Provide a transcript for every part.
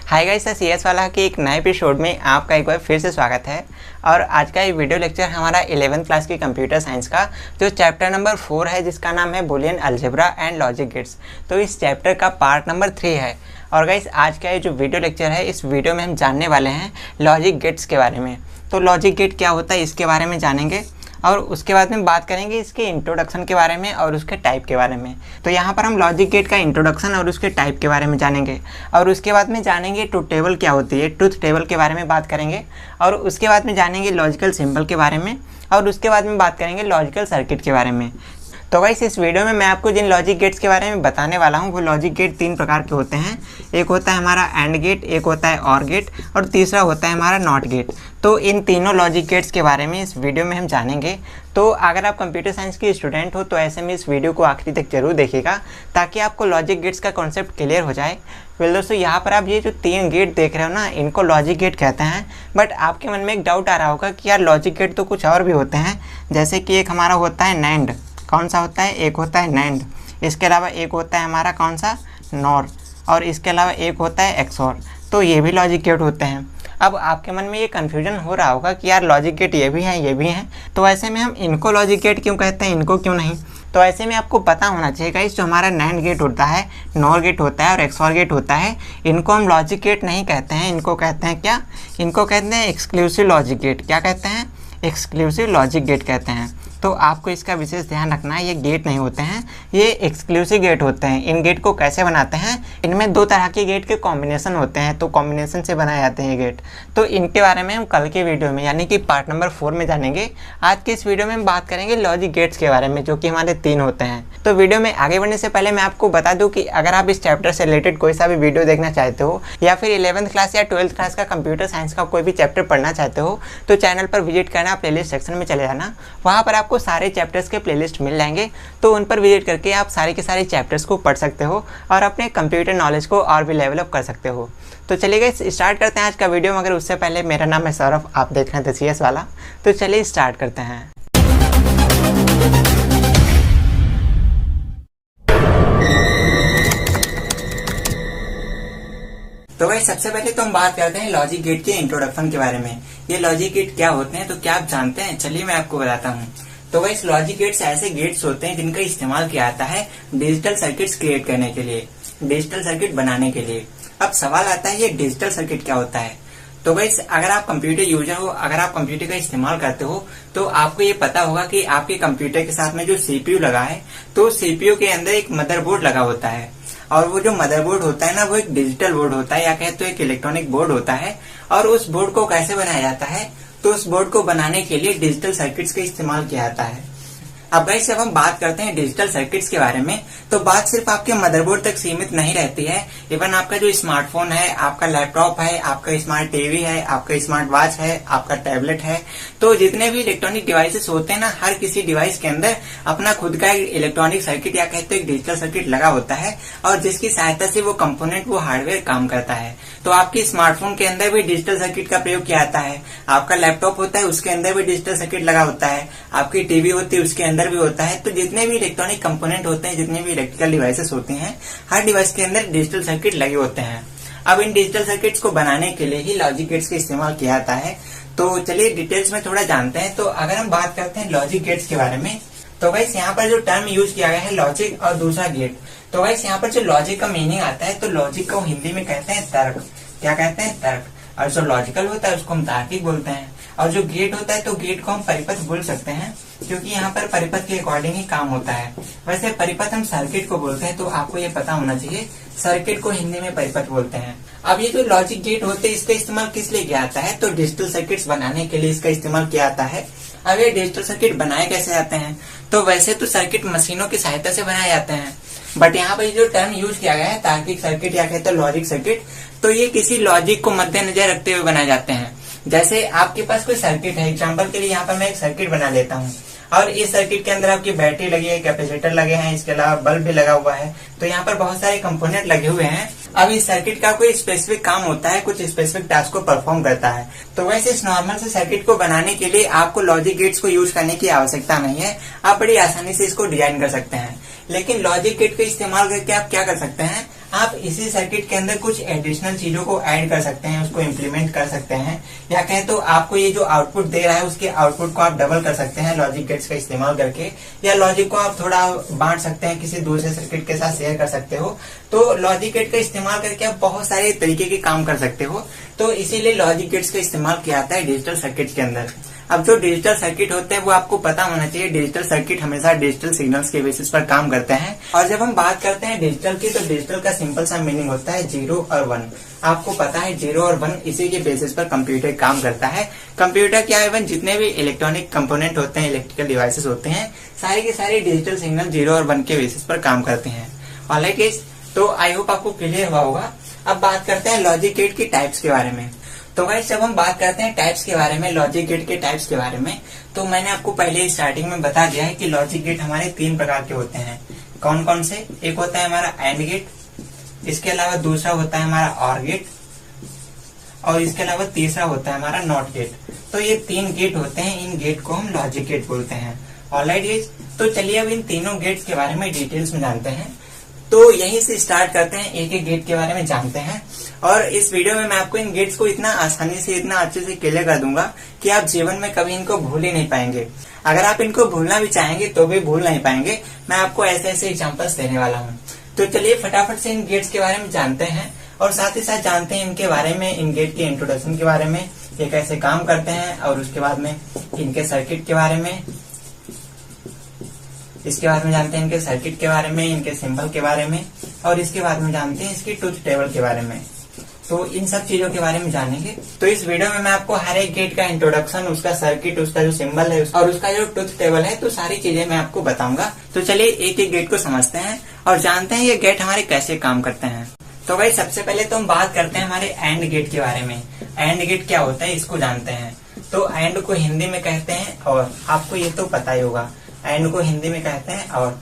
Hi guys, CS वाला के एक नए एपिसोड में आपका एक बार फिर से स्वागत है। और आज का ये वीडियो लेक्चर हमारा 11th क्लास की कंप्यूटर साइंस का जो चैप्टर नंबर 4 है, जिसका नाम है Boolean algebra and logic gates. तो इस चैप्टर का पार्ट नंबर 3 है। और गाइस, आज का ये जो वीडियो लेक्चर है, इस वीडियो में हम जानने वाले हैं लॉजिक गेट्स के बारे में। तो लॉजिक गेट क्या होता है, इसके बारे में जानेंगे और उसके बाद में बात करेंगे इसके इंट्रोडक्शन के बारे में और उसके टाइप के बारे में। तो यहाँ पर हम लॉजिक गेट का इंट्रोडक्शन और उसके टाइप के बारे में जानेंगे और उसके बाद में जानेंगे ट्रुथ टेबल क्या होती है, ट्रुथ टेबल के बारे में बात करेंगे और उसके बाद में जानेंगे लॉजिकल सिंबल के बारे में और उसके बाद में बात करेंगे लॉजिकल सर्किट के बारे में। तो गाइस, इस वीडियो में मैं आपको जिन लॉजिक गेट्स के बारे में बताने वाला हूँ वो लॉजिक गेट 3 प्रकार के होते हैं। एक होता है हमारा एंड गेट, एक होता है और गेट और तीसरा होता है हमारा नॉट गेट। तो इन तीनों लॉजिक गेट्स के बारे में इस वीडियो में हम जानेंगे। तो अगर आप कंप्यूटर साइंस के स्टूडेंट हो तो ऐसे में इस वीडियो को आखिरी तक जरूर देखिएगा ताकि आपको लॉजिक गेट्स का कॉन्सेप्ट क्लियर हो जाए। वेल दोस्तों, यहाँ पर आप ये जो 3 गेट देख रहे हो ना, इनको लॉजिक गेट कहते हैं। बट आपके मन में एक डाउट आ रहा होगा कि यार लॉजिक गेट तो कुछ और भी होते हैं, जैसे कि एक हमारा होता है नैंड। कौन सा होता है? एक होता है नैंड। इसके अलावा एक होता है हमारा कौन सा? नॉर। और इसके अलावा एक होता है एक्सॉर। तो ये भी लॉजिक गेट होते हैं। अब आपके मन में ये कन्फ्यूजन हो रहा होगा कि यार लॉजिक गेट ये भी हैं, ये भी हैं, तो ऐसे में हम इनको लॉजिक गेट क्यों कहते हैं, इनको क्यों नहीं? तो ऐसे में आपको पता होना चाहिए गाइस, जो हमारा नैंड गेट होता है, नॉर गेट होता है और एक्सॉर गेट होता है, इनको हम लॉजिक गेट नहीं कहते हैं। इनको कहते हैं क्या? इनको कहते हैं एक्सक्लूसिव लॉजिक गेट। क्या कहते हैं? एक्सक्लूसिव लॉजिक गेट कहते हैं। तो आपको इसका विशेष ध्यान रखना है, ये गेट नहीं होते हैं, ये एक्सक्लूसिव गेट होते हैं। इन गेट को कैसे बनाते हैं? इनमें 2 तरह के गेट के कॉम्बिनेशन होते हैं, तो कॉम्बिनेशन से बनाए जाते हैं ये गेट। तो इनके बारे में हम कल के वीडियो में यानी कि पार्ट नंबर 4 में जानेंगे। आज के इस वीडियो में हम बात करेंगे लॉजिक गेट्स के बारे में, जो कि हमारे 3 होते हैं। तो वीडियो में आगे बढ़ने से पहले मैं आपको बता दूं कि अगर आप इस चैप्टर से रिलेटेड कोई सा भी वीडियो देखना चाहते हो या फिर 11th क्लास या 12th क्लास का कंप्यूटर साइंस का कोई भी चैप्टर पढ़ना चाहते हो तो चैनल पर विजिट करना, प्लेलिस्ट सेक्शन में चले जाना। वहाँ पर आपको सारे चैप्टर्स के प्लेलिस्ट मिल जाएंगे। तो उन पर विजिट करके आप सारे के सारे चैप्टर्स को पढ़ सकते हो और अपने कंप्यूटर नॉलेज को और भी लेवल अप कर सकते हो। तो चलिए गाइस, स्टार्ट करते हैं आज का वीडियो। मगर उससे पहले मेरा नाम है सौरभ, आप देख रहे थे CS वाला। तो चलिए स्टार्ट करते हैं। तो भाई सबसे पहले तो हम बात करते हैं लॉजिक गेट के इंट्रोडक्शन के बारे में। ये लॉजिक गेट क्या होते हैं, तो क्या आप जानते हैं? चलिए मैं आपको बताता हूँ। तो भाई लॉजिक गेट्स ऐसे गेट्स होते हैं जिनका इस्तेमाल किया जाता है डिजिटल सर्किट्स क्रिएट करने के लिए, डिजिटल सर्किट बनाने के लिए। अब सवाल आता है, ये डिजिटल सर्किट क्या होता है? तो भाई अगर आप कंप्यूटर यूजर हो, अगर आप कंप्यूटर का इस्तेमाल करते हो तो आपको ये पता होगा कि आपके कंप्यूटर के साथ में जो CPU लगा है, तो CPU के अंदर एक मदरबोर्ड लगा होता है। और वो जो मदरबोर्ड होता है ना, वो एक डिजिटल बोर्ड होता है या कहे तो एक इलेक्ट्रॉनिक बोर्ड होता है। और उस बोर्ड को कैसे बनाया जाता है? तो उस बोर्ड को बनाने के लिए डिजिटल सर्किट्स का इस्तेमाल किया जाता है। अब गाइस, जब हम बात करते हैं डिजिटल सर्किट्स के बारे में तो बात सिर्फ आपके मदरबोर्ड तक सीमित नहीं रहती है। इवन आपका जो स्मार्टफोन है, आपका लैपटॉप है, आपका स्मार्ट टीवी है, आपका स्मार्ट वॉच है, आपका टैबलेट है, तो जितने भी इलेक्ट्रॉनिक डिवाइसेस होते हैं ना, हर किसी डिवाइस के अंदर अपना खुद का इलेक्ट्रॉनिक सर्किट या कहते हैं एक डिजिटल सर्किट लगा होता है और जिसकी सहायता से वो कंपोनेंट, वो हार्डवेयर काम करता है। तो आपके स्मार्टफोन के अंदर भी डिजिटल सर्किट का प्रयोग किया जाता है। आपका लैपटॉप होता है, उसके अंदर भी डिजिटल सर्किट लगा होता है। आपकी टीवी होती है, उसके अंदर भी होता है। तो जितने भी इलेक्ट्रॉनिक कंपोनेंट होते हैं, जितने भी इलेक्ट्रिकल डिवाइसेस होते हैं, हर डिवाइस के अंदर डिजिटल सर्किट लगे होते हैं। अब इन डिजिटल सर्किट्स को बनाने के लिए ही लॉजिक गेट्स का इस्तेमाल किया जाता है। तो चलिए डिटेल्स में थोड़ा जानते हैं। तो अगर हम बात करते हैं लॉजिक गेट्स के बारे में, तो गाइस यहाँ पर जो टर्म यूज किया गया है लॉजिक और दूसरा गेट। तो गाइस यहाँ पर जो लॉजिक का मीनिंग आता है, तो लॉजिक को हिंदी में कहते हैं तर्क। क्या कहते हैं? तर्क। और जो लॉजिकल होता है उसको हम तार्किक बोलते हैं। और जो गेट होता है, तो गेट को हम परिपथ बोल सकते हैं, क्योंकि यहाँ पर परिपथ के अकॉर्डिंग ही काम होता है। वैसे परिपथ हम सर्किट को बोलते हैं, तो आपको ये पता होना चाहिए, सर्किट को हिंदी में परिपथ बोलते हैं। अब ये जो लॉजिक गेट होते हैं, इसका इस्तेमाल किस लिए किया जाता है? तो डिजिटल सर्किट्स बनाने के लिए इसका इस्तेमाल किया जाता है। अब ये डिजिटल सर्किट बनाए कैसे जाते हैं? तो वैसे तो सर्किट मशीनों की सहायता से बनाए जाते हैं, बट यहाँ पर जो टर्म यूज किया गया है तार्किक सर्किट या कहते हैं लॉजिक सर्किट, तो ये किसी लॉजिक को मद्देनजर रखते हुए बनाए जाते हैं। जैसे आपके पास कोई सर्किट है, एग्जांपल के लिए यहाँ पर मैं एक सर्किट बना लेता हूँ और इस सर्किट के अंदर आपकी बैटरी लगी है, कैपेसिटर लगे हैं, इसके अलावा बल्ब भी लगा हुआ है। तो यहाँ पर बहुत सारे कंपोनेंट लगे हुए हैं। अब इस सर्किट का कोई स्पेसिफिक काम होता है, कुछ स्पेसिफिक टास्क को परफॉर्म करता है। तो वैसे इस नॉर्मल से सर्किट को बनाने के लिए आपको लॉजिक गेट्स को यूज करने की आवश्यकता नहीं है, आप बड़ी आसानी से इसको डिजाइन कर सकते हैं। लेकिन लॉजिक गेट का इस्तेमाल करके आप क्या कर सकते हैं, आप इसी सर्किट के अंदर कुछ एडिशनल चीजों को ऐड कर सकते हैं, उसको इम्प्लीमेंट कर सकते हैं, या कहें तो आपको ये जो आउटपुट दे रहा है उसके आउटपुट को आप डबल कर सकते हैं लॉजिक गेट्स का इस्तेमाल करके, या लॉजिक को आप थोड़ा बांट सकते हैं, किसी दूसरे सर्किट के साथ शेयर कर सकते हो। तो लॉजिक गेट का इस्तेमाल करके आप बहुत सारे तरीके के काम कर सकते हो। तो इसीलिए लॉजिक गेट्स का इस्तेमाल किया जाता है डिजिटल सर्किट के अंदर। अब जो डिजिटल सर्किट होते हैं वो आपको पता होना चाहिए, डिजिटल सर्किट हमेशा डिजिटल सिग्नल्स के बेसिस पर काम करते हैं। और जब हम बात करते हैं डिजिटल की, तो डिजिटल का सिंपल सा मीनिंग होता है 0 और 1। आपको पता है 0 और 1 इसी के बेसिस पर कंप्यूटर काम करता है। कंप्यूटर क्या है, जितने भी इलेक्ट्रॉनिक कंपोनेंट होते हैं, इलेक्ट्रिकल डिवाइसेस होते हैं, सारे के सारे डिजिटल सिग्नल 0 और 1 के बेसिस पर काम करते हैं। ऑलराइट गाइस, तो आई होप आपको क्लियर हुआ होगा। अब बात करते हैं लॉजिक गेट की टाइप्स के बारे में। तो गाइस, जब हम बात करते हैं टाइप्स के बारे में, लॉजिक गेट के टाइप्स के बारे में, तो मैंने आपको पहले स्टार्टिंग में बता दिया है कि लॉजिक गेट हमारे 3 प्रकार के होते हैं। कौन कौन से? एक होता है हमारा एंड गेट, इसके अलावा दूसरा होता है हमारा और गेट, और इसके अलावा तीसरा होता है हमारा नॉट गेट। तो ये 3 गेट होते हैं, इन गेट को हम लॉजिक गेट बोलते हैं। ऑलराइट गाइस, तो चलिए अब इन तीनों गेट्स के बारे में डिटेल्स में जानते हैं। तो यहीं से स्टार्ट करते हैं, एक एक गेट के बारे में जानते हैं। और इस वीडियो में मैं आपको इन गेट्स को इतना आसानी से, इतना अच्छे से क्लियर कर दूंगा कि आप जीवन में कभी इनको भूल ही नहीं पाएंगे। अगर आप इनको भूलना भी चाहेंगे तो भी भूल नहीं पाएंगे। मैं आपको ऐसे ऐसे एग्जांपल्स देने वाला हूँ। तो चलिए फटाफट से इन गेट्स के बारे में जानते हैं, और साथ ही साथ जानते हैं इनके बारे में, इन गेट के इंट्रोडक्शन के बारे में, ये कैसे काम करते हैं, और उसके बाद में इनके सर्किट के बारे में, इसके बाद में जानते हैं इनके सर्किट के बारे में, इनके सिंबल के बारे में, और इसके बाद में जानते हैं इसकी ट्रुथ टेबल के बारे में। तो इन सब चीजों के बारे में जानेंगे। तो इस वीडियो में मैं आपको हर एक गेट का इंट्रोडक्शन, उसका सर्किट, उसका जो सिंबल है और उसका जो ट्रुथ टेबल है, तो सारी चीजें मैं आपको बताऊंगा। तो चलिए एक एक गेट को समझते हैं और जानते हैं ये गेट हमारे कैसे काम करते हैं। तो भाई सबसे पहले तो हम बात करते हैं हमारे एंड गेट के बारे में। एंड गेट क्या होता है इसको जानते हैं। तो एंड को हिंदी में कहते हैं और, आपको ये तो पता ही होगा, एंड को हिंदी में कहते हैं और।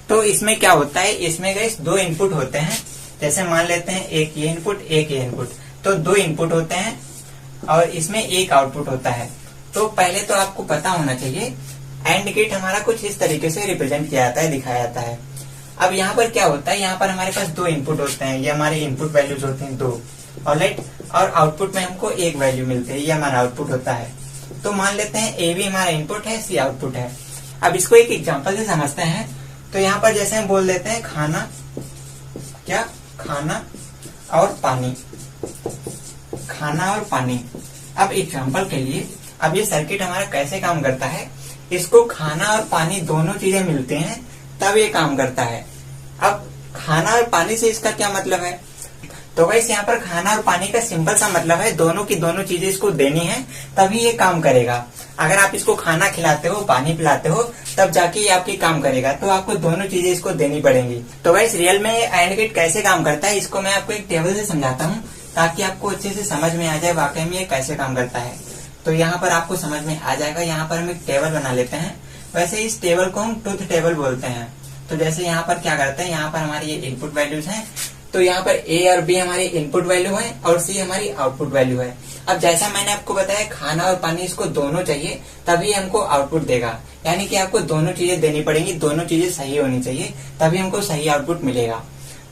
तो इसमें क्या होता है, इसमें गाइस 2 इनपुट होते हैं। जैसे मान लेते हैं एक ये इनपुट, एक ये इनपुट, तो 2 इनपुट होते हैं और इसमें एक आउटपुट होता है। तो पहले तो आपको पता होना चाहिए एंड गेट हमारा कुछ इस तरीके से रिप्रेजेंट किया जाता है, दिखाया जाता है। अब यहाँ पर क्या होता है, यहाँ पर हमारे पास 2 इनपुट होते हैं, ये हमारे इनपुट वैल्यूज होते हैं 2, ऑलराइट, और आउटपुट में हमको 1 वैल्यू मिलती है, ये हमारा आउटपुट होता है। तो मान लेते हैं ए भी हमारा इनपुट है, सी आउटपुट है। अब इसको एक एग्जांपल से समझते हैं। तो यहाँ पर जैसे हम बोल देते हैं खाना, क्या, खाना और पानी, खाना और पानी। अब एग्जांपल के लिए, अब ये सर्किट हमारा कैसे काम करता है, इसको खाना और पानी दोनों चीजें मिलते हैं तब ये काम करता है। अब खाना और पानी से इसका क्या मतलब है, तो वैसे यहाँ पर खाना और पानी का सिंपल सा मतलब है दोनों की दोनों चीजें इसको देनी है तभी ये काम करेगा। अगर आप इसको खाना खिलाते हो, पानी पिलाते हो, तब जाके ये आपकी काम करेगा। तो आपको दोनों चीजें इसको देनी पड़ेंगी। तो वैसे रियल में एंड गेट कैसे काम करता है, इसको मैं आपको एक टेबल से समझाता हूँ ताकि आपको अच्छे से समझ में आ जाए वाकई में ये कैसे काम करता है। तो यहाँ पर आपको समझ में आ जाएगा। यहाँ पर हम एक टेबल बना लेते हैं। वैसे इस टेबल को हम ट्रुथ टेबल बोलते हैं। तो जैसे यहाँ पर क्या करते हैं, यहाँ पर हमारी ये इनपुट वैल्यूज हैं। तो यहाँ पर ए और बी हमारी इनपुट वैल्यू है और सी हमारी आउटपुट वैल्यू है। अब जैसा मैंने आपको बताया खाना और पानी इसको दोनों चाहिए तभी हमको आउटपुट देगा, यानी कि आपको दोनों चीजें देनी पड़ेंगी, दोनों चीजें सही होनी चाहिए तभी हमको सही आउटपुट मिलेगा।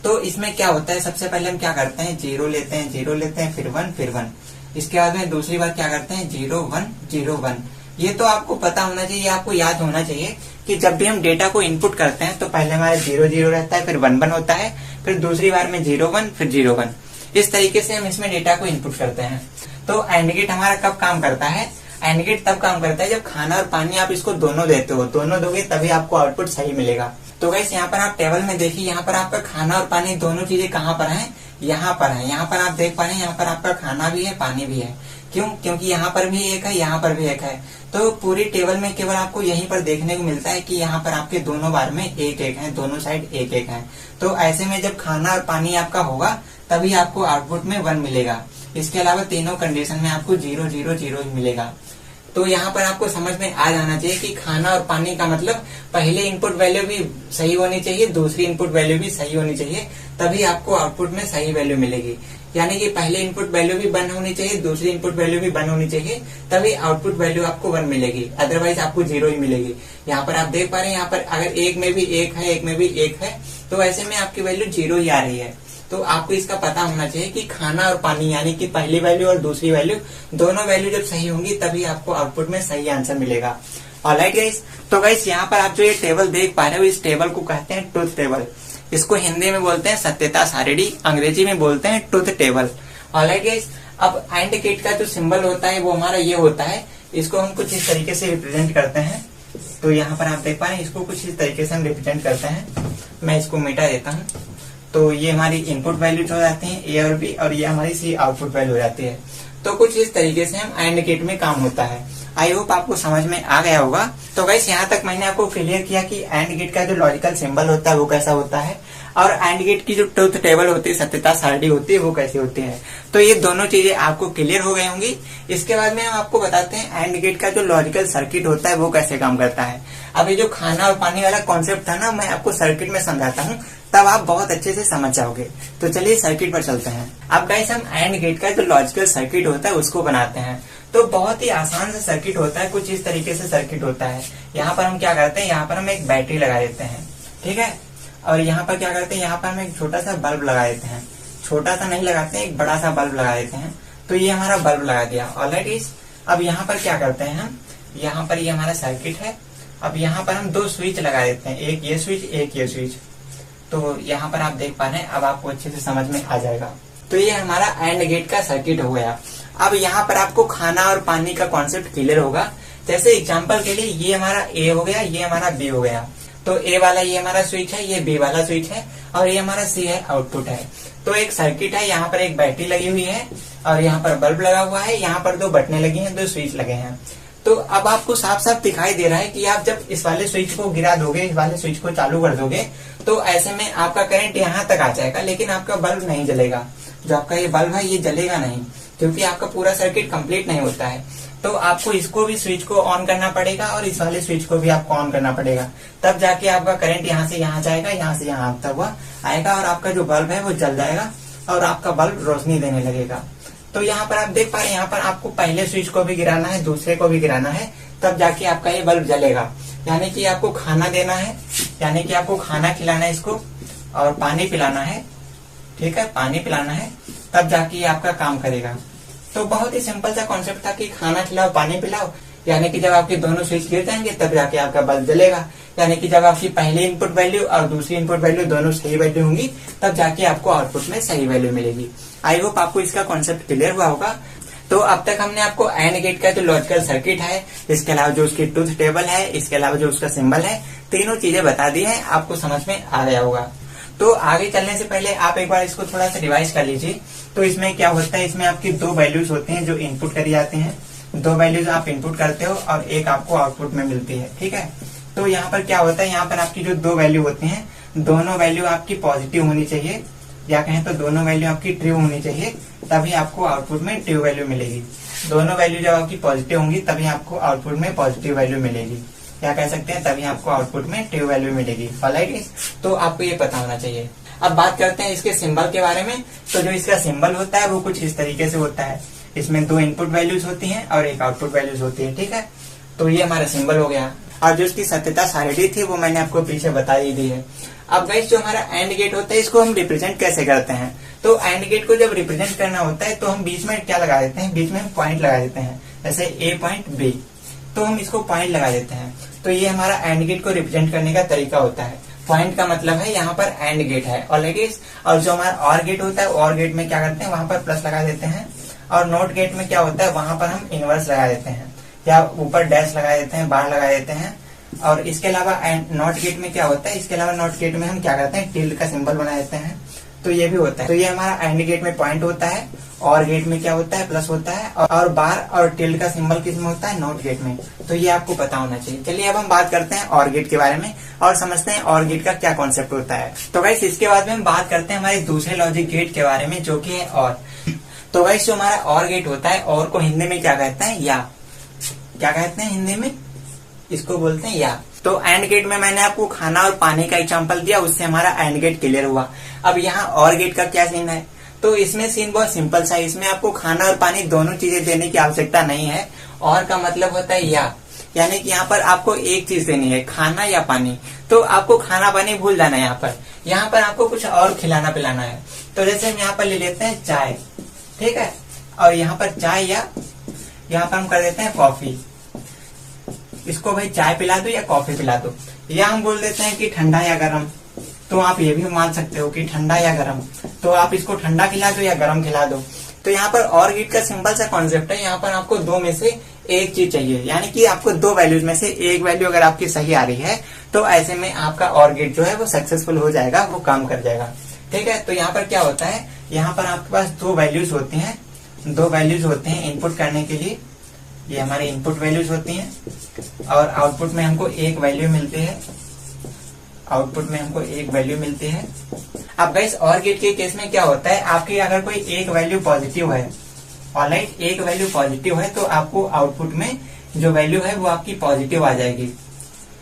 तो इसमें क्या होता है, सबसे पहले हम क्या करते हैं, 0 लेते हैं, 0 लेते हैं, फिर 1, फिर 1। इसके बाद में दूसरी बार क्या करते हैं, 0 1 0 1। ये तो आपको पता होना चाहिए, आपको याद होना चाहिए कि जब भी हम डेटा को इनपुट करते हैं तो पहले हमारे 0 0 रहता है, फिर 1 1 होता है, फिर दूसरी बार में 0 1, फिर 0 1। इस तरीके से हम इसमें डेटा को इनपुट करते हैं। तो एंड गेट हमारा कब काम करता है, एंड गेट तब काम करता है जब खाना और पानी आप इसको दोनों देते हो, दोनों दोगे तभी आपको आउटपुट सही मिलेगा। तो गाइस यहाँ पर आप टेबल में देखिए, यहाँ पर आपका खाना और पानी दोनों चीजें कहाँ पर हैं, यहाँ पर है। यहाँ पर आप देख पा रहे हैं, यहाँ पर आपका खाना भी है, पानी भी है। क्यों, क्योंकि यहाँ पर भी एक है, यहाँ पर भी एक है। तो पूरी टेबल में केवल आपको यहीं पर देखने को मिलता है कि यहाँ पर आपके दोनों बार में एक एक है, दोनों साइड एक एक है। तो ऐसे में जब खाना और पानी आपका होगा तभी आपको आउटपुट में 1 मिलेगा। इसके अलावा तीनों कंडीशन में आपको 0 0 0 ही मिलेगा। तो यहाँ पर आपको समझ में आ जाना चाहिए कि खाना और पानी का मतलब पहले इनपुट वैल्यू भी सही होनी चाहिए, दूसरी इनपुट वैल्यू भी सही होनी चाहिए, तभी आपको आउटपुट में सही वैल्यू मिलेगी। यानी कि पहले इनपुट वैल्यू भी 1 होनी चाहिए, दूसरी इनपुट वैल्यू भी 1 होनी चाहिए, तभी आउटपुट वैल्यू आपको 1 मिलेगी, अदरवाइज आपको 0 ही मिलेगी। यहाँ पर आप देख पा रहे हैं, यहाँ पर अगर एक में भी 1 है, एक में भी 1 है, तो ऐसे में आपकी वैल्यू 0 ही आ रही है। तो आपको इसका पता होना चाहिए कि खाना और पानी यानी कि पहली वैल्यू और दूसरी वैल्यू दोनों वैल्यू जब सही होंगी तभी आपको आउटपुट में सही आंसर मिलेगा। ऑलराइट गाइस, तो गाइस यहाँ पर आप जो ये टेबल देख पा रहे हो इस टेबल को कहते हैं ट्रुथ टेबल। इसको हिंदी में बोलते हैं सत्यता सारिणी, अंग्रेजी में बोलते हैं ट्रुथ टेबल। ऑलराइट गाइस, अब एंड गेट का जो सिंबल होता है वो हमारा ये होता है। इसको हम कुछ इस तरीके से रिप्रेजेंट करते हैं। तो यहाँ पर आप देख पा रहे हैं इसको कुछ इस तरीके से हम रिप्रेजेंट करते हैं। मैं इसको मिटा देता हूँ। तो ये हमारी इनपुट वैल्यू हो जाती है ए और बी, और ये हमारी सी आउटपुट वैल्यू हो जाती है। तो कुछ इस तरीके से हम एंड गेट में काम होता है। आई होप आपको समझ में आ गया होगा। तो गाइस यहाँ तक मैंने आपको क्लियर किया कि एंड गेट का जो लॉजिकल सिंबल होता है वो कैसा होता है, और एंड गेट की जो ट्रुथ टेबल होती है, सत्यता सारणी होती है, वो कैसी होती है। तो ये दोनों चीजें आपको क्लियर हो गई होंगी। इसके बाद में हम आपको बताते हैं एंड गेट का जो लॉजिकल सर्किट होता है वो कैसे काम करता है। अब ये जो खाना और पानी वाला कॉन्सेप्ट था ना, मैं आपको सर्किट में समझाता हूँ, तब आप बहुत अच्छे से समझ जाओगे। तो चलिए सर्किट पर चलते हैं। अब गाइस हम एंड गेट का जो लॉजिकल सर्किट होता है उसको बनाते हैं। तो बहुत ही आसान सा सर्किट होता है, कुछ इस तरीके से सर्किट होता है। यहाँ पर हम क्या करते हैं, यहाँ पर हम एक बैटरी लगा देते हैं, ठीक है। और यहाँ पर क्या करते हैं, यहाँ पर हम एक छोटा सा बल्ब लगा देते हैं। छोटा सा नहीं लगाते हैं, एक बड़ा सा बल्ब लगा देते हैं। तो ये हमारा बल्ब लगा दिया। ऑलराइट, अब यहाँ पर क्या करते हैं हम, यहाँ पर ये हमारा सर्किट है। अब यहाँ पर हम दो स्विच लगा देते हैं, एक ये स्विच एक ये स्विच। तो यहाँ पर आप देख पा रहे हैं, अब आपको अच्छे से समझ में आ जाएगा। तो ये हमारा एंड गेट का सर्किट हो गया। अब यहाँ पर आपको खाना और पानी का कॉन्सेप्ट क्लियर होगा। जैसे एग्जांपल के लिए ये हमारा ए हो गया, ये हमारा बी हो गया। तो ए वाला ये हमारा स्विच है, ये बी वाला स्विच है, और ये हमारा सी है, आउटपुट है। तो एक सर्किट है, यहाँ पर एक बैटरी लगी हुई है, और यहाँ पर बल्ब लगा हुआ है, यहाँ पर दो बटने लगी हैं, दो स्विच लगे हैं। तो अब आपको साफ साफ दिखाई दे रहा है कि आप जब इस वाले स्विच को गिरा दोगे, इस वाले स्विच को चालू कर दोगे, तो ऐसे में आपका करंट यहाँ तक आ जाएगा, लेकिन आपका बल्ब नहीं जलेगा। जो आपका ये बल्ब है ये जलेगा नहीं, क्योंकि आपका पूरा सर्किट कंप्लीट नहीं होता है। तो आपको इसको भी स्विच को ऑन करना पड़ेगा, और इस वाले स्विच को भी आपको ऑन करना पड़ेगा। तब जाके आपका करंट यहाँ से यहाँ जाएगा, यहाँ से यहाँ आता हुआ आएगा, और आपका जो बल्ब है वो जल जाएगा, और आपका बल्ब रोशनी देने लगेगा। तो यहाँ पर आप देख पा रहे हैं, यहाँ पर आपको पहले स्विच को भी गिराना है, दूसरे को भी गिराना है, तब जाके आपका ये बल्ब जलेगा। यानी कि आपको खाना देना है, यानी कि आपको खाना खिलाना है इसको, और पानी पिलाना है, ठीक है, पानी पिलाना है, तब जाके ये आपका काम करेगा। तो बहुत ही सिंपल सा कॉन्सेप्ट था कि खाना खिलाओ पानी पिलाओ, यानी कि जब आपके दोनों स्विच गिर जाएंगे तब जाके आपका बल्ब जलेगा। यानी कि जब आपकी पहली इनपुट वैल्यू और दूसरी इनपुट वैल्यू दोनों सही वैल्यू होंगी, तब जाके आपको आउटपुट में सही वैल्यू मिलेगी। आई होप आपको इसका कॉन्सेप्ट क्लियर हुआ होगा। तो अब तक हमने आपको एंड गेट का जो लॉजिकल सर्किट है, इसके अलावा जो उसकी ट्रुथ टेबल है, इसके अलावा जो उसका सिंबल है, तीनों चीजें बता दी है, आपको समझ में आ गया होगा। तो आगे चलने से पहले आप एक बार इसको थोड़ा सा रिवाइज कर लीजिए। तो इसमें क्या होता है, इसमें आपकी दो वैल्यूज होती हैं जो इनपुट करी जाती हैं। दो वैल्यूज आप इनपुट करते हो और एक आपको आउटपुट में मिलती है, ठीक है। तो यहाँ पर क्या होता है, यहाँ पर आपकी जो दो वैल्यू होती हैं, दोनों वैल्यू आपकी पॉजिटिव होनी चाहिए, या कहें तो दोनों वैल्यू आपकी ट्रू होनी चाहिए, तभी आपको आउटपुट में ट्रू वैल्यू मिलेगी। दोनों वैल्यू जब आपकी पॉजिटिव होंगी तभी आपको आउटपुट में पॉजिटिव वैल्यू मिलेगी, या कह सकते हैं तभी आपको आउटपुट में ट्रू वैल्यू मिलेगी। ऑलराइट, तो आपको ये पता होना चाहिए। अब बात करते हैं इसके सिंबल के बारे में। तो जो इसका सिंबल होता है वो कुछ इस तरीके से होता है। इसमें दो इनपुट वैल्यूज होती हैं और एक आउटपुट वैल्यूज होती है, ठीक है। तो ये हमारा सिंबल हो गया। और जो इसकी सत्यता सारणी थी वो मैंने आपको पीछे बता ही दी है। अब गाइस जो हमारा एंड गेट होता है इसको हम रिप्रेजेंट कैसे करते हैं। तो एंड गेट को जब रिप्रेजेंट करना होता है तो हम बीच में क्या लगा देते हैं, बीच में हम पॉइंट लगा देते हैं, जैसे ए पॉइंट बी। तो हम इसको पॉइंट लगा देते हैं। तो ये हमारा एंड गेट को रिप्रेजेंट करने का तरीका होता है। पॉइंट का मतलब है यहाँ पर एंड गेट है ऑलरेडी। और जो हमारा और गेट होता है, और गेट में क्या करते हैं, वहां पर प्लस लगा देते हैं। और नोट गेट में क्या होता है, वहां पर हम इनवर्स लगा देते हैं, या ऊपर डैश लगा देते हैं, बार लगा देते हैं। और इसके अलावा नॉट गेट में क्या होता है, इसके अलावा नॉट गेट में हम क्या करते हैं, टिल्ड का सिंबल बना देते हैं। तो ये भी होता है। तो ये हमारा एंड गेट में पॉइंट होता है, और गेट में क्या होता है, प्लस होता है। और बार और टिल्ड का सिंबल किस में होता है, नॉट गेट में। तो ये आपको पता होना चाहिए। चलिए अब हम बात करते हैं और गेट के बारे में और समझते हैं और गेट का क्या कॉन्सेप्ट होता है। तो गाइस इसके बाद में हम बात करते हैं हमारे दूसरे लॉजिक गेट के बारे में, जो कि है और। तो गाइस जो हमारा और गेट होता है, और को हिंदी में क्या कहते हैं, या। क्या कहते हैं हिंदी में, इसको बोलते हैं या। तो एंड गेट में मैंने आपको खाना और पानी का एग्जांपल दिया, उससे हमारा एंड गेट क्लियर हुआ। अब यहाँ और गेट का क्या सीन है, तो इसमें सीन बहुत सिंपल सा है। इसमें आपको खाना और पानी दोनों चीजें देने की आवश्यकता नहीं है। और का मतलब होता है या, यानी कि यहाँ पर आपको एक चीज देनी है, खाना या पानी। तो आपको खाना पानी भूल जाना है। यहाँ पर आपको कुछ और खिलाना पिलाना है। तो जैसे हम यहाँ पर ले लेते हैं चाय, ठीक है, और यहाँ पर चाय या यहाँ पर हम कर देते हैं कॉफी। इसको भाई चाय पिला दो या कॉफी पिला दो, या हम बोल देते हैं कि ठंडा या गर्म। तो आप ये भी मान सकते हो कि ठंडा या गर्म, तो आप इसको ठंडा खिला दो या गर्म खिला दो। तो यहाँ पर और गेट का सिंपल सा कॉन्सेप्ट है, यहाँ पर आपको दो में से एक चीज चाहिए, यानी कि आपको दो वैल्यूज में से एक वैल्यू अगर आपकी सही आ रही है तो ऐसे में आपका और गेट जो है वो सक्सेसफुल हो जाएगा, वो काम कर जाएगा, ठीक है। तो यहाँ पर क्या होता है, यहाँ पर आपके पास दो वैल्यूज होती हैं, दो वैल्यूज होते हैं इनपुट करने के लिए, ये हमारे इनपुट वैल्यूज होती हैं, और आउटपुट में हमको एक वैल्यू मिलती है, आउटपुट में हमको एक वैल्यू मिलती है। अब गाइस और गेट के केस में क्या होता है, आपकी अगर कोई एक वैल्यू पॉजिटिव है, ऑलराइट, एक वैल्यू पॉजिटिव है तो आपको आउटपुट में जो वैल्यू है वो आपकी पॉजिटिव आ जाएगी।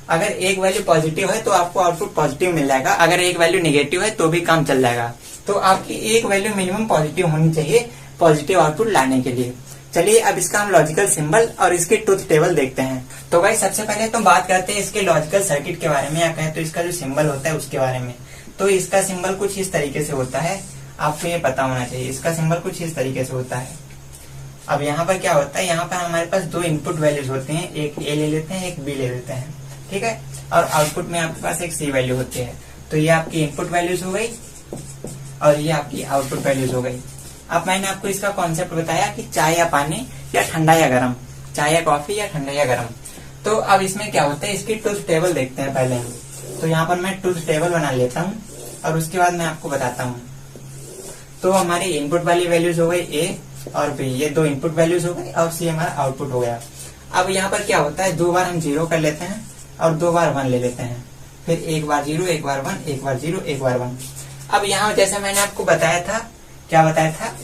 अगर एक वैल्यू पॉजिटिव है तो आपको आउटपुट पॉजिटिव मिल जाएगा, अगर एक वैल्यू निगेटिव है तो भी काम चल जाएगा। तो आपकी एक वैल्यू मिनिमम पॉजिटिव होनी चाहिए पॉजिटिव आउटपुट लाने के लिए। चलिए अब इसका हम लॉजिकल सिंबल और इसके ट्रुथ टेबल देखते हैं। तो भाई सबसे पहले तो बात करते हैं इसके लॉजिकल सर्किट के बारे में, या कहें तो इसका जो सिंबल होता है उसके बारे में। तो इसका सिंबल कुछ इस तरीके से होता है, आपको ये पता होना चाहिए, इसका सिंबल कुछ इस तरीके से होता है। अब यहाँ पर क्या होता है, यहाँ पर हमारे पास दो इनपुट वैल्यूज होती हैं, एक ए ले लेते हैं, एक बी ले लेते हैं, ठीक है, और आउटपुट में आपके पास एक सी वैल्यू होती है। तो ये आपकी इनपुट वैल्यूज हो गई और ये आपकी आउटपुट वैल्यूज हो गई। अब मैंने आपको इसका कॉन्सेप्ट बताया कि चाय या पानी या ठंडा या गर्म, चाय या कॉफी या ठंडा या गर्म। तो अब इसमें क्या होता है, इसकी ट्रुथ टेबल देखते हैं पहले। तो यहाँ पर मैं ट्रुथ टेबल बना लेता हूँ और उसके बाद मैं आपको बताता हूँ। तो हमारी इनपुट वाली वैल्यूज हो गई ए और बी, ये दो इनपुट वैल्यूज हो गई, और सी हमारा आउटपुट हो गया। अब यहाँ पर क्या होता है, दो बार हम 0 कर लेते हैं और दो बार 1 ले लेते हैं, फिर एक बार 0, एक बार 1, एक बार 0, एक बार 1। अब यहाँ जैसे मैंने आपको बताया था, क्या बताया था,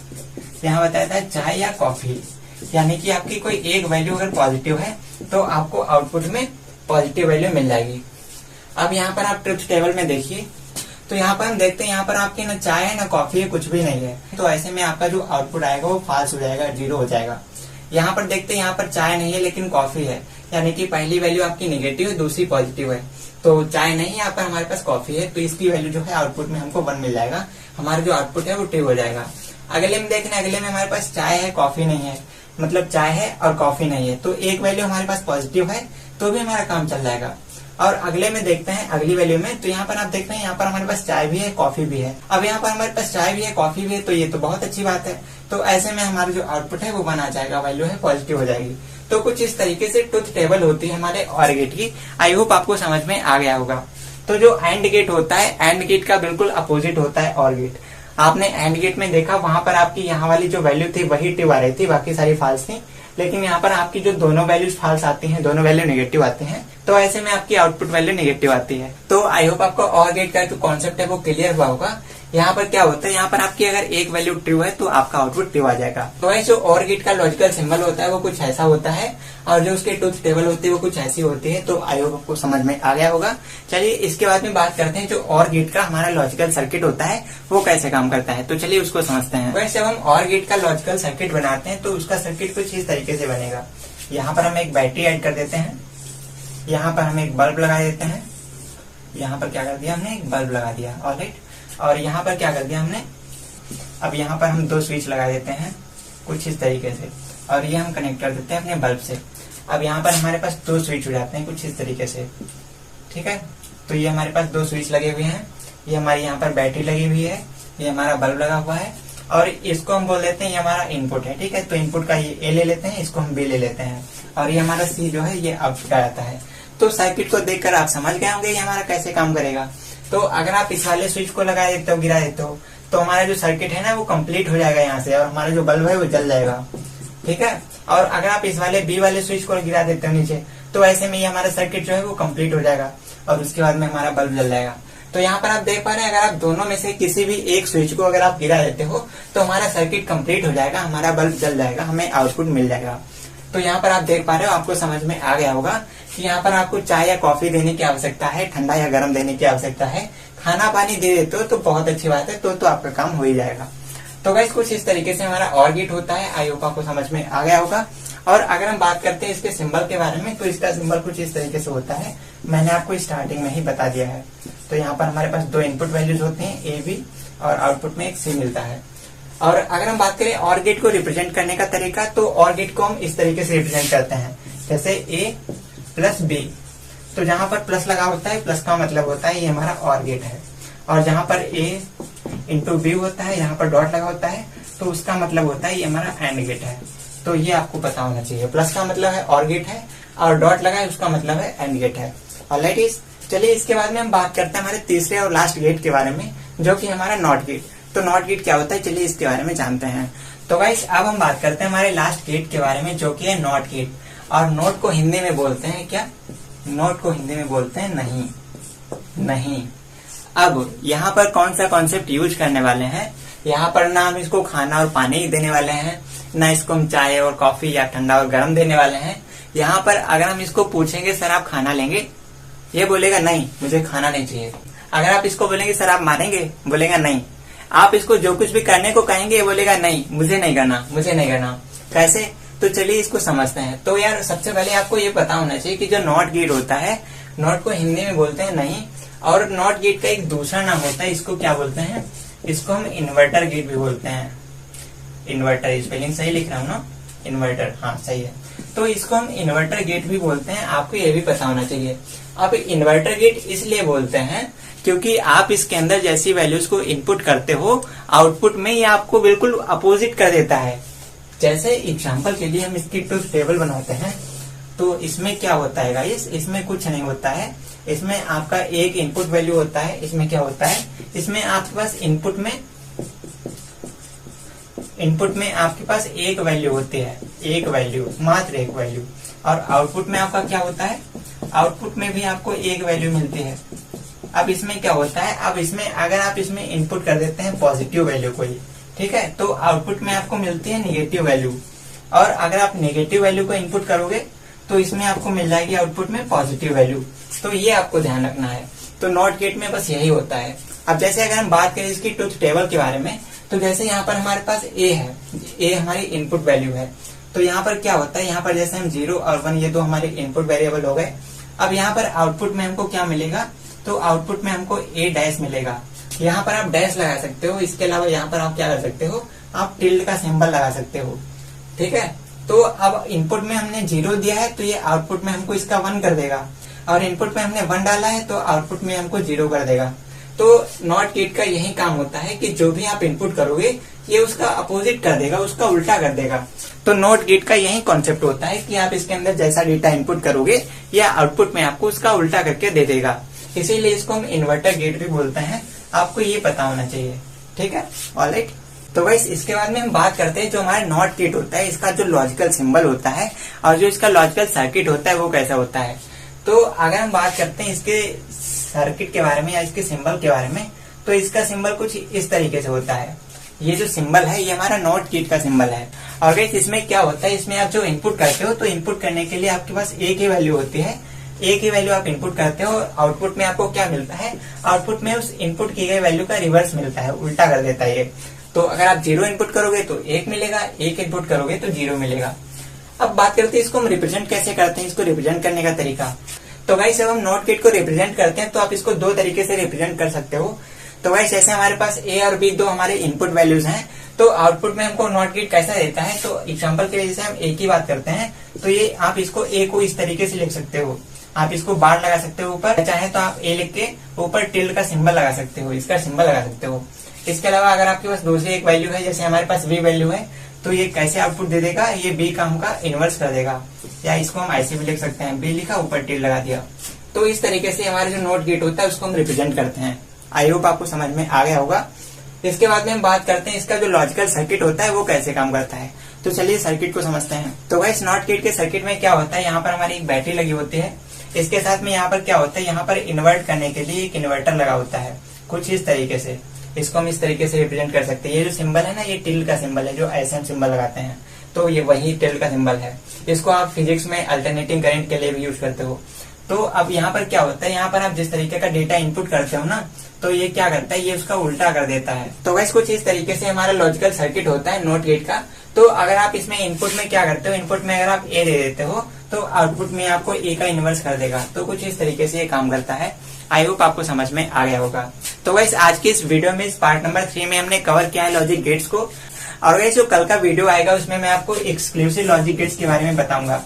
यहाँ बताया था चाय या कॉफी, यानी कि आपकी कोई एक वैल्यू अगर पॉजिटिव है तो आपको आउटपुट में पॉजिटिव वैल्यू मिल जाएगी। अब यहाँ पर आप ट्रुथ टेबल में देखिए, तो यहाँ पर हम देखते हैं यहाँ पर आपकी ना चाय है ना कॉफी है, कुछ भी नहीं है। तो ऐसे में आपका जो आउटपुट आएगा वो फॉल्स हो जाएगा, 0 हो जाएगा। यहाँ पर देखते हैं यहाँ पर चाय नहीं है लेकिन कॉफी है, यानी कि पहली वैल्यू आपकी नेगेटिव है, दूसरी पॉजिटिव है। तो चाय नहीं है, यहाँ पर हमारे पास कॉफी है, तो इसकी वैल्यू जो है आउटपुट में हमको 1 मिल जाएगा, हमारा जो आउटपुट है वो 2 हो जाएगा। अगले में देखना, अगले में हमारे पास चाय है कॉफी नहीं है, मतलब चाय है और कॉफी नहीं है, तो एक वैल्यू हमारे पास पॉजिटिव है तो भी हमारा काम चल जाएगा। और अगले में देखते हैं, अगली वैल्यू में, तो यहाँ पर आप देखते हैं यहाँ पर हमारे पास चाय भी है कॉफी भी है। अब यहाँ पर हमारे पास चाय भी है कॉफी भी है, तो ये तो बहुत अच्छी बात है। तो ऐसे में हमारा जो आउटपुट है वो 1 आ जाएगा, वैल्यू है पॉजिटिव हो जाएगी। तो कुछ इस तरीके से ट्रुथ टेबल होती है हमारे और गेट की। आई होप आपको समझ में आ गया होगा। तो जो एंड गेट होता है, एंड गेट का बिल्कुल अपोजिट होता है और गेट। आपने एंड गेट में देखा, वहां पर आपकी यहाँ वाली जो वैल्यू थी वही ट्रू आ रही थी, बाकी सारी फॉल्स थी। लेकिन यहाँ पर आपकी जो दोनों वैल्यूज फॉल्स आती हैं, दोनों वैल्यू नेगेटिव आते हैं, तो ऐसे में आपकी आउटपुट वैल्यू नेगेटिव आती है। तो आई होप आपको और गेट का जो कॉन्सेप्ट है वो क्लियर हुआ होगा। यहाँ पर क्या होता है, यहाँ पर आपकी अगर एक वैल्यू ट्रू है तो आपका आउटपुट ट्रू आ जाएगा। तो ऐसे जो और गेट का लॉजिकल सिंबल होता है वो कुछ ऐसा होता है, और जो उसके ट्रुथ टेबल होती है वो कुछ ऐसी होती है। तो आई होप आपको समझ में आ गया होगा। चलिए इसके बाद में बात करते हैं जो और गेट का हमारा लॉजिकल सर्किट होता है वो कैसे काम करता है। तो चलिए उसको समझते हैं। वैसे जब हम और गेट का लॉजिकल सर्किट बनाते हैं तो उसका सर्किट कुछ इस तरीके से बनेगा। यहाँ पर हम एक बैटरी ऐड कर देते हैं, यहाँ पर हम एक बल्ब लगा देते हैं, यहाँ पर क्या कर दिया हमने, एक बल्ब लगा दिया, ऑलराइट। और यहाँ पर क्या कर दिया हमने, अब यहाँ पर हम 2 स्विच लगा देते हैं कुछ इस तरीके से, और ये हम कनेक्ट कर देते हैं अपने बल्ब से। अब यहाँ पर हमारे पास 2 स्विच हो जाते हैं कुछ इस तरीके से, ठीक है। तो ये हमारे पास 2 स्विच लगे हुए हैं, ये हमारी यहाँ पर बैटरी लगी हुई है, ये हमारा बल्ब लगा हुआ है, और इसको हम बोल देते हैं ये हमारा इनपुट है, ठीक है। तो इनपुट का ये ए ले लेते हैं, इसको हम बी ले लेते हैं, और ये हमारा सी जो है ये आउटपुट आ जाता है। तो सर्किट को देखकर आप समझ गए होंगे ये हमारा कैसे काम करेगा। तो अगर आप इस वाले स्विच को लगा देते हो, गिरा देते हो, तो हमारा जो सर्किट है ना वो कंप्लीट हो जाएगा यहाँ से, और हमारा जो बल्ब है वो जल जाएगा, ठीक है। और अगर आप इस वाले बी वाले स्विच को गिरा देते हो नीचे, तो ऐसे में ये हमारा सर्किट जो है वो कंप्लीट हो जाएगा, और उसके बाद में हमारा बल्ब जल जाएगा। तो यहाँ पर आप देख पा रहे हैं, अगर आप दोनों में से किसी भी एक स्विच को अगर आप गिरा देते हो तो हमारा सर्किट कंप्लीट हो जाएगा, हमारा बल्ब जल जाएगा, हमें आउटपुट मिल जाएगा। तो यहाँ पर आप देख पा रहे हो, आपको समझ में आ गया होगा कि यहाँ पर आपको चाय या कॉफी देने की आवश्यकता है, ठंडा या गर्म देने की आवश्यकता है, खाना पानी दे देते हो तो बहुत अच्छी बात है, तो आपका काम हो ही जाएगा। तो गाइस कुछ इस तरीके से हमारा और गेट होता है। आई होप आपको समझ में आ गया होगा। और अगर हम बात करते हैं इसके सिंबल के बारे में, तो इसका सिंबल कुछ इस तरीके से होता है, मैंने आपको स्टार्टिंग में ही बता दिया है। तो यहाँ पर हमारे पास 2 इनपुट वैल्यूज होते हैं, ए बी, और आउटपुट में एक सी मिलता है। और अगर हम बात करें और गेट को रिप्रेजेंट करने का तरीका, तो और गेट को हम इस तरीके से रिप्रेजेंट करते हैं, जैसे ए प्लस बी। तो जहां पर प्लस लगा होता है, प्लस का मतलब होता है ये हमारा और गेट है। और जहां पर ए इंटू बी होता है, यहाँ पर डॉट लगा होता है, तो उसका मतलब होता है ये हमारा एंड गेट है। तो ये आपको पता होना चाहिए, प्लस का मतलब है और गेट है और डॉट लगा है उसका मतलब है एंड गेट है। ऑलराइट इज, चलिए इसके बाद में हम बात करते हैं हमारे तीसरे और लास्ट गेट के बारे में, जो कि हमारा नॉट गेट। तो नॉट गेट क्या होता है, चलिए इसके बारे में जानते हैं। तो गाइस अब हम बात करते हैं हमारे लास्ट गेट के बारे में, जो कि है नॉट गेट। और नोट को हिंदी में बोलते हैं क्या, नोट को हिंदी में बोलते हैं नहीं। नहीं, अब यहाँ पर कौन सा कॉन्सेप्ट यूज करने वाले हैं, यहाँ पर ना हम इसको खाना और पानी ही देने वाले हैं, ना इसको हम चाय और कॉफी या ठंडा और गर्म देने वाले हैं। यहाँ पर अगर हम इसको पूछेंगे सर आप खाना लेंगे, ये बोलेगा नहीं मुझे खाना नहीं चाहिए। अगर आप इसको बोलेंगे सर आप मारेंगे, बोलेगा नहीं। आप इसको जो कुछ भी करने को कहेंगे, ये बोलेगा नहीं मुझे नहीं करना, मुझे नहीं करना। कैसे, तो चलिए इसको समझते हैं। तो यार सबसे पहले आपको ये पता होना चाहिए कि जो नॉट गेट होता है, नॉट को हिंदी में बोलते हैं नहीं, और नॉट गेट का एक दूसरा नाम होता है, इसको क्या बोलते हैं, इसको हम इन्वर्टर गेट भी बोलते हैं। इन्वर्टर, स्पेलिंग सही लिख रहा हूँ ना, इन्वर्टर, हाँ सही है। तो इसको हम इन्वर्टर गेट भी बोलते हैं, आपको ये भी पता होना चाहिए। अब इन्वर्टर गेट इसलिए बोलते हैं क्योंकि आप इसके अंदर जैसी वैल्यूज को इनपुट करते हो, आउटपुट में ये आपको बिल्कुल अपोजिट कर देता है। जैसे एग्जांपल के लिए हम इसकी ट्रुथ टेबल बनाते हैं, तो इसमें क्या होता है गाइस, इसमें कुछ नहीं होता है। इसमें आपका एक इनपुट वैल्यू होता है। इसमें क्या होता है, इसमें आपके पास इनपुट में आपके पास एक वैल्यू होती है, एक वैल्यू, मात्र एक वैल्यू। और आउटपुट में आपका क्या होता है, आउटपुट में भी आपको एक वैल्यू मिलती है। अब इसमें क्या होता है, अब इसमें अगर आप इसमें इनपुट कर देते हैं पॉजिटिव वैल्यू कोई, ठीक है, तो आउटपुट में आपको मिलती है निगेटिव वैल्यू। और अगर आप नेगेटिव वैल्यू को इनपुट करोगे तो इसमें आपको मिल जाएगी आउटपुट में पॉजिटिव वैल्यू। तो ये आपको ध्यान रखना है। तो नॉट गेट में बस यही होता है। अब जैसे अगर हम बात करें इसकी ट्रुथ टेबल के बारे में, तो जैसे यहाँ पर हमारे पास ए है, ए हमारी इनपुट वैल्यू है। तो यहाँ पर क्या होता है, यहाँ पर जैसे हम 0 और 1 ये दो हमारे इनपुट वेरिएबल हो गए। अब यहाँ पर आउटपुट में हमको क्या मिलेगा, तो आउटपुट में हमको ए डैश मिलेगा। यहाँ पर आप डैश लगा सकते हो, इसके अलावा यहाँ पर आप क्या कर सकते हो, आप टिल्ड का सिंबल लगा सकते हो, ठीक है। तो अब इनपुट में हमने 0 दिया है, तो ये आउटपुट में हमको इसका 1 कर देगा, और इनपुट में हमने 1 डाला है तो आउटपुट में हमको 0 कर देगा। तो नॉट गेट का यही काम होता है कि जो भी आप इनपुट करोगे ये उसका अपोजिट कर देगा, उसका उल्टा कर देगा। तो नॉट गेट का यही कॉन्सेप्ट होता है कि आप इसके अंदर जैसा डेटा इनपुट करोगे या आउटपुट में आपको उसका उल्टा करके दे देगा। इसीलिए इसको हम इन्वर्टर गेट भी बोलते हैं, आपको ये पता होना चाहिए, ठीक है। ऑलराइट, तो गाइस इसके बाद में हम बात करते हैं जो हमारा नॉट गेट होता है, इसका जो लॉजिकल सिंबल होता है और जो इसका लॉजिकल सर्किट होता है वो कैसा होता है। तो अगर हम बात करते हैं इसके सर्किट के बारे में या इसके सिंबल के बारे में, तो इसका सिंबल कुछ इस तरीके से होता है। ये जो सिंबल है ये हमारा नॉट गेट का सिंबल है। और गाइस इसमें क्या होता है, इसमें आप जो इनपुट करते हो, तो इनपुट करने के लिए आपके पास एक ही वैल्यू होती है, एक ही वैल्यू आप इनपुट करते हो। आउटपुट में आपको क्या मिलता है, आउटपुट में उस इनपुट की गई वैल्यू का रिवर्स मिलता है, उल्टा कर देता है ये। तो अगर आप 0 इनपुट करोगे तो 1 मिलेगा, 1 इनपुट करोगे तो 0 मिलेगा। अब बात करते हैं इसको हम रिप्रेजेंट कैसे करते हैं, इसको रिप्रेजेंट करने का तरीका। तो गाइस जब हम नॉट गेट को रिप्रेजेंट करते हैं तो आप इसको दो तरीके से रिप्रेजेंट कर सकते हो। तो गाइस जैसे हमारे पास ए और बी दो हमारे इनपुट वैल्यूज हैं, तो आउटपुट में हमको नॉट गेट कैसा देता है। तो एग्जांपल के लिए जैसे हम ए की बात करते हैं, तो ये आप इसको ए को इस तरीके से लिख सकते हो, आप इसको बार लगा सकते हो ऊपर, चाहे तो आप ए लिख के ऊपर टिल्ड का सिंबल लगा सकते हो, इसका सिंबल लगा सकते हो। इसके अलावा अगर आपके पास दूसरी एक वैल्यू है, जैसे हमारे पास बी वैल्यू है, तो ये कैसे आउटपुट दे देगा, ये बी का हमका इनवर्स कर देगा। या इसको हम ऐसे भी लिख सकते हैं, बी लिखा ऊपर टिल्ड लगा दिया। तो इस तरीके से हमारे जो नॉट गेट होता है उसको हम रिप्रेजेंट करते हैं। आई होप आपको समझ में आ गया होगा। इसके बाद में हम बात करते हैं इसका जो लॉजिकल सर्किट होता है वो कैसे काम करता है। तो चलिए सर्किट को समझते हैं। तो गाइस नॉट गेट के सर्किट में क्या होता है, यहाँ पर हमारी एक बैटरी लगी होती है, इसके साथ में यहाँ पर क्या होता है, यहाँ पर इन्वर्ट करने के लिए एक इन्वर्टर लगा होता है, कुछ इस तरीके से। इसको हम इस तरीके से रिप्रेजेंट कर सकते हैं। ये जो सिंबल है ना, ये टिल्ड का सिंबल है, जो ऐसे हम सिंबल लगाते हैं, तो ये वही टिल्ड का सिंबल है। इसको आप फिजिक्स में अल्टरनेटिंग करंट के लिए भी यूज करते हो। तो अब यहाँ पर क्या होता है, यहाँ पर आप जिस तरीके का डेटा इनपुट करते हो ना, तो ये क्या करता है, ये उसका उल्टा कर देता है। तो वैसे कुछ इस तरीके से हमारा लॉजिकल सर्किट होता है नॉट गेट का। तो अगर आप इसमें इनपुट में क्या करते हो, इनपुट में अगर आप ए दे देते हो तो आउटपुट में आपको ए का इनवर्स कर देगा। तो कुछ इस तरीके से ये काम करता है। आई होप आपको समझ में आ गया होगा। तो गाइस आज की इस वीडियो में इस पार्ट नंबर 3 में हमने कवर किया है लॉजिक गेट्स को। और गाइस जो कल का वीडियो आएगा उसमें मैं आपको एक्सक्लूसिव लॉजिक गेट्स के बारे में बताऊंगा।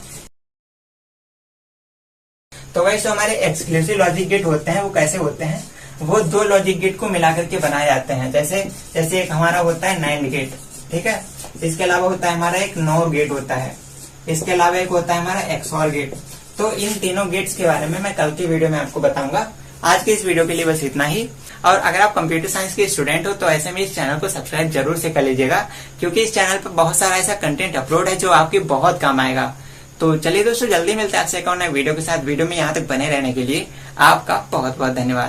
तो गाइस जो हमारे एक्सक्लूसिव लॉजिक गेट होते हैं वो कैसे होते हैं, वो दो लॉजिक गेट को मिलाकर के बनाए जाते हैं। जैसे एक हमारा होता है नैंड गेट, ठीक है। इसके अलावा होता है हमारा एक नोर गेट होता है। इसके अलावा एक होता है हमारा एक्सऑर गेट। तो इन तीनों गेट्स के बारे में मैं कल की वीडियो में आपको बताऊंगा। आज के इस वीडियो के लिए बस इतना ही। और अगर आप कंप्यूटर साइंस के स्टूडेंट हो तो ऐसे में इस चैनल को सब्सक्राइब जरूर से कर लीजिएगा, क्योंकि इस चैनल पर बहुत सारा ऐसा कंटेंट अपलोड है जो आपके बहुत काम आएगा। तो चलिए दोस्तों, जल्दी मिलते हैं आपसे एक और नए वीडियो के साथ। वीडियो में यहाँ तक बने रहने के लिए आपका बहुत बहुत धन्यवाद।